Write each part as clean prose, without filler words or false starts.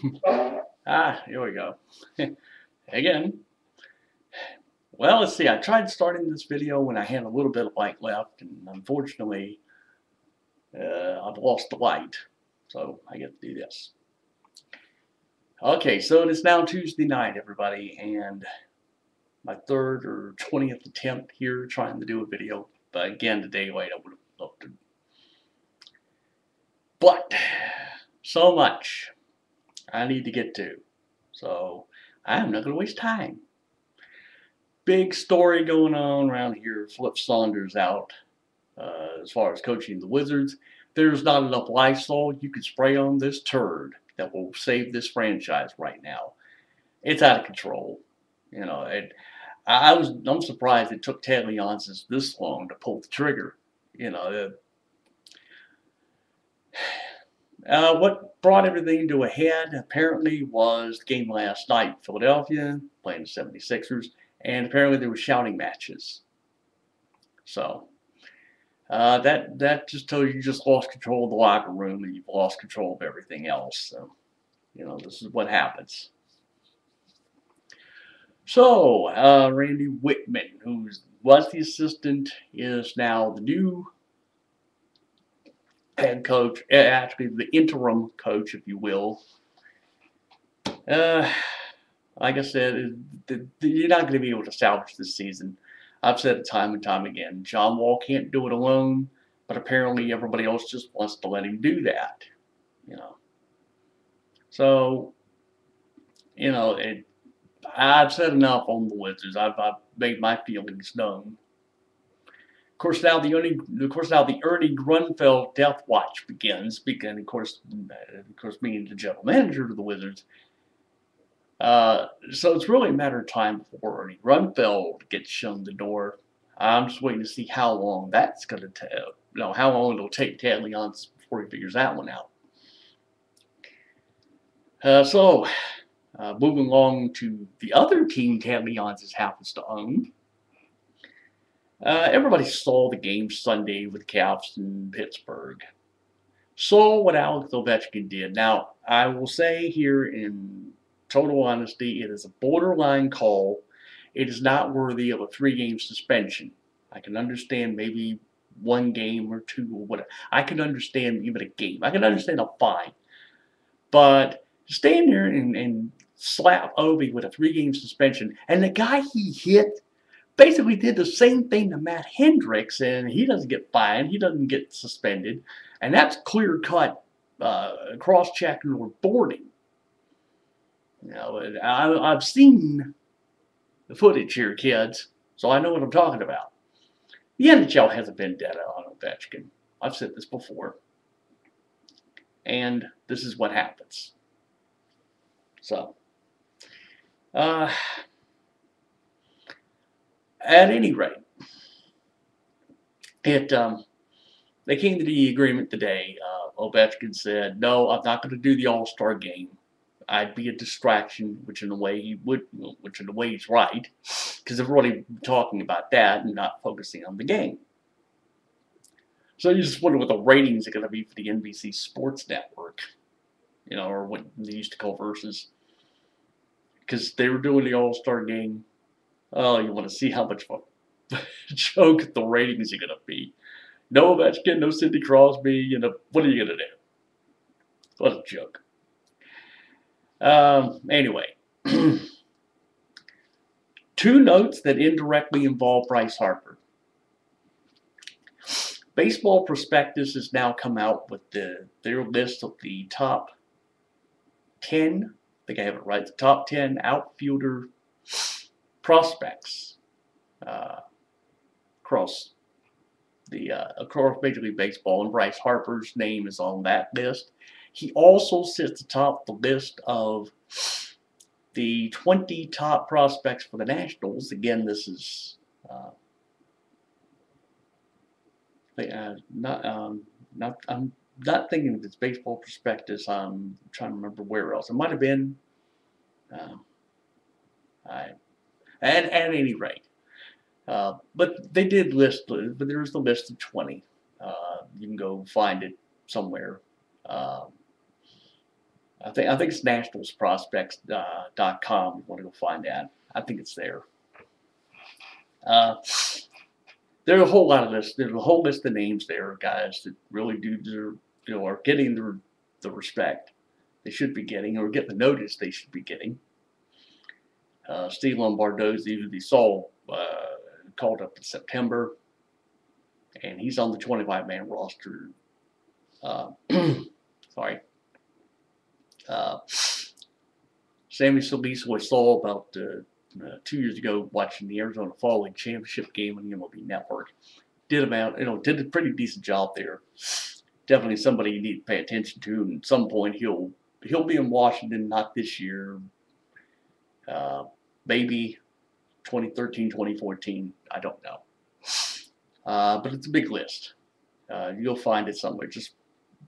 Here we go. Again. Well, let's see. I tried starting this video when I had a little bit of light left, and unfortunately, I've lost the light. So I get to do this. Okay, so it is now Tuesday night, everybody, and my third or 20th attempt here trying to do a video. But again, today late, I would have loved to. But so much I need to get to. So I'm not going to waste time. Big story going on around here. Flip Saunders out as far as coaching the Wizards. There's not enough Lysol you could spray on this turd that will save this franchise right now. It's out of control. You know, I'm surprised it took Ted Leonsis this long to pull the trigger. You know, what brought everything to a head apparently was the game last night, Philadelphia playing the 76ers, and apparently there were shouting matches. So that just tells you just lost control of the locker room and you've lost control of everything else. So, you know, this is what happens. So, Randy Whitman, who was the assistant, is now the new head coach, actually the interim coach, if you will. Like I said, you're not going to be able to salvage this season. I've said it time and time again. John Wall can't do it alone, but apparently everybody else just wants to let him do that. You know. So, you know, I've said enough on the Wizards. I've made my feelings known. Of course, now the Ernie Grunfeld death watch begins. Because, of course, being the general manager of the Wizards. So it's really a matter of time before Ernie Grunfeld gets shown the door. I'm just waiting to see how long that's going to take. You know, how long it'll take Ted Leonsis before he figures that one out. Moving along to the other team Ted Leonsis happens to own. Everybody saw the game Sunday with the Cavs in Pittsburgh. Saw what Alex Ovechkin did. Now, I will say here in total honesty, it is a borderline call. It is not worthy of a 3-game suspension. I can understand maybe 1 game or 2 or whatever. I can understand even a game. I can understand a fine. But to stand there and slap Ovie with a 3-game suspension, and the guy he hit basically did the same thing to Matt Hendricks, and he doesn't get fined, he doesn't get suspended, and that's clear-cut cross-checking or boarding. You know, I've seen the footage here, kids, so I know what I'm talking about. The NHL has a vendetta on Ovechkin. I've said this before. And this is what happens. So, at any rate, they came to the agreement today. Ovechkin said, "No, I'm not going to do the All-Star Game. I'd be a distraction," which in a way he would, which in a way he's right, because they're really talking about that and not focusing on the game. So you just wonder what the ratings are going to be for the NBC Sports Network, you know, or what they used to call Versus, because they were doing the All-Star Game. Oh, you want to see how much of a joke the ratings are going to be. No Ovechkin, no Sidney Crosby, you know, what are you going to do? What a joke. Anyway, 2 notes that indirectly involve Bryce Harper. Baseball Prospectus has now come out with their list of the top 10, I think I have it right, the top 10 outfielder prospects across Major League Baseball, and Bryce Harper's name is on that list. He also sits atop the list of the 20 top prospects for the Nationals. Again, this is I'm not thinking of its Baseball Prospectus. I'm trying to remember where else. It might have been. At any rate, but they did list. But there's the list of 20. You can go find it somewhere. I think it's nationalsprospects.com. You want to go find that. I think it's there. Uh, there's a whole lot of this. There's a whole list of names there, guys, that really do deserve, are getting the respect they should be getting, or get the notice they should be getting. Steve Lombardozzi, who they saw called up in September, and he's on the 25-man roster. Sorry. Sammy Solis, who I saw about 2 years ago watching the Arizona Fall League Championship game on the MLB Network, did a pretty decent job there. Definitely somebody you need to pay attention to, and at some point he'll be in Washington, not this year, maybe 2013, 2014, I don't know. But it's a big list. You'll find it somewhere. Just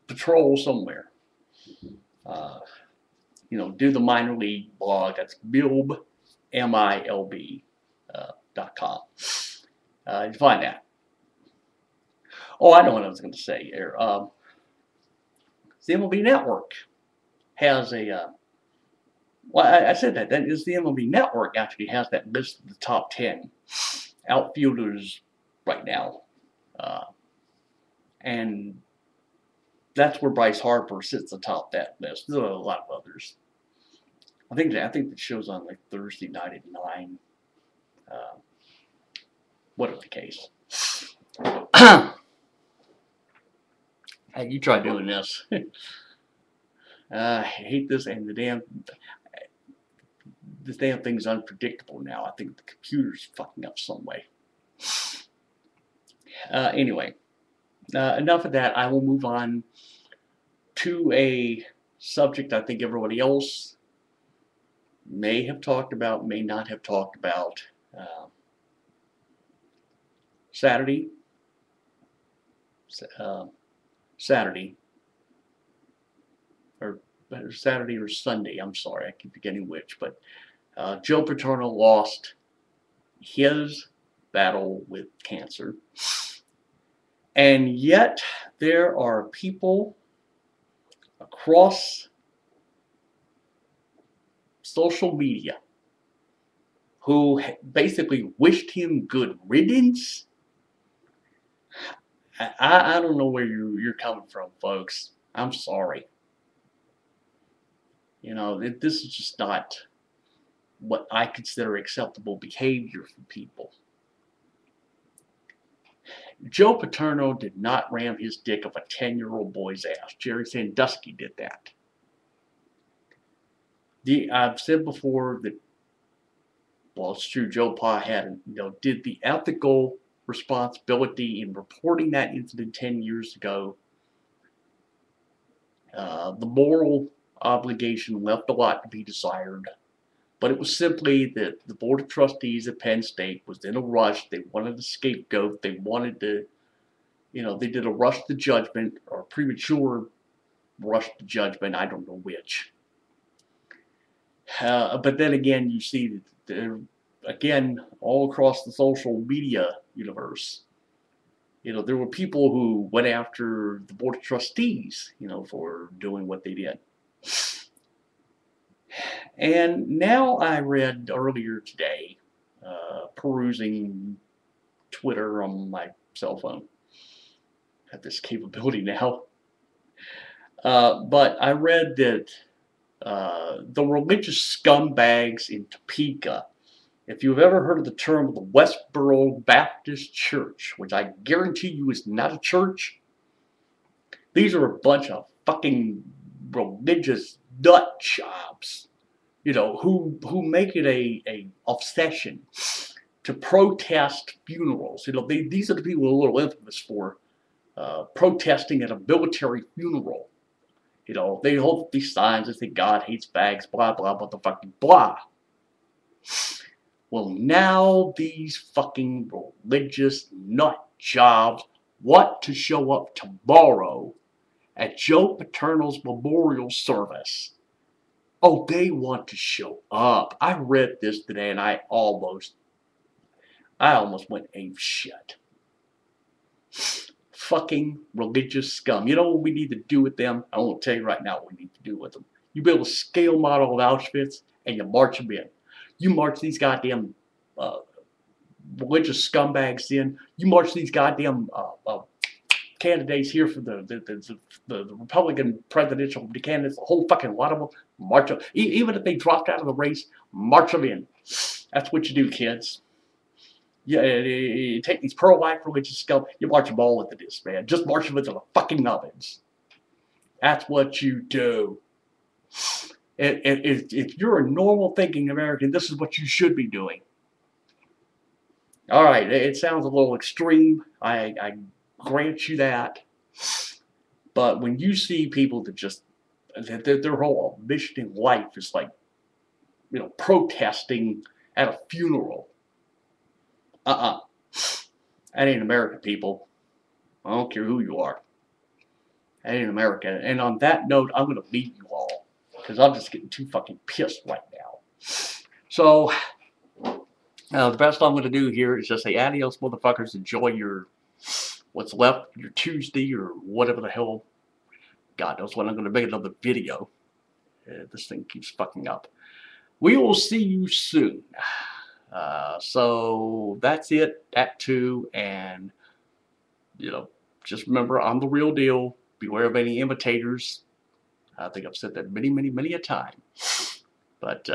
patrol somewhere. Do the minor league blog. That's MILB, MILB.com. You find that. Oh, I know what I was going to say here. The MLB Network has a. Well, I said that. That is the MLB Network actually has that list of the top 10 outfielders right now, and that's where Bryce Harper sits atop that list. There's a lot of others. I think the show's on like Thursday night at 9. Whatever the case. Hey, you try doing this. I hate this, and this damn thing's unpredictable now. I think the computer's fucking up some way. Anyway, enough of that. I will move on to a subject I think everybody else may have talked about, may not have talked about. Saturday or Sunday, I'm sorry, I keep forgetting which, but Joe Paterno lost his battle with cancer. And yet there are people across social media who basically wished him good riddance. I don't know where you're coming from, folks. I'm sorry. This is just not what I consider acceptable behavior from people. Joe Paterno did not ram his dick up a 10-year-old boy's ass. Jerry Sandusky did that. I've said before that, well, it's true, Joe Pa did the ethical responsibility in reporting that incident 10 years ago. The moral obligation left a lot to be desired, but it was simply that the Board of Trustees at Penn State was in a rush. They wanted a scapegoat. They wanted to, they did a rush to judgment, or a premature rush to judgment, I don't know which. But then again, you see that, again, all across the social media universe, there were people who went after the Board of Trustees, for doing what they did. And now I read earlier today, perusing Twitter on my cell phone. I have this capability now. But I read that the religious scumbags in Topeka, if you've ever heard of the term of the Westboro Baptist Church, which I guarantee you is not a church, these are a bunch of fucking religious nut jobs, who make it a obsession to protest funerals. These are the people who are a little infamous for protesting at a military funeral. They hold up these signs that say God hates fags, blah, blah, motherfucking blah. Well, now these fucking religious nut jobs want to show up tomorrow at Joe Paterno's memorial service. Oh, they want to show up. I read this today and I almost went ape shit. Fucking religious scum. You know what we need to do with them? I won't tell you right now what we need to do with them. You build a scale model of Auschwitz and you march them in. You march these goddamn religious scumbags in. You march these goddamn candidates here for the Republican presidential candidates, the whole fucking lot of them, march them. Even if they dropped out of the race, march them in. That's what you do, kids. Yeah, you take these pro-life religious scum, you march them all into this, man. Just march them into the fucking ovens. That's what you do. If you're a normal thinking American, this is what you should be doing. All right, it sounds a little extreme. I grant you that. But when you see people that just, their whole mission in life is like, protesting at a funeral. That ain't American, people. I don't care who you are. That ain't America. And on that note, I'm going to leave you all. Because I'm just getting too fucking pissed right now. So, the best I'm going to do here is just say adios, motherfuckers. Enjoy your, what's left, your Tuesday or whatever the hell. God knows when I'm going to make another video. This thing keeps fucking up. We will see you soon. So that's it, Act 2, and, just remember, I'm the real deal. Beware of any imitators. I think I've said that many, many, many a time. But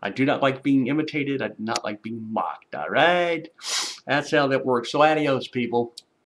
I do not like being imitated. I do not like being mocked, all right? That's how that works. So adios, people.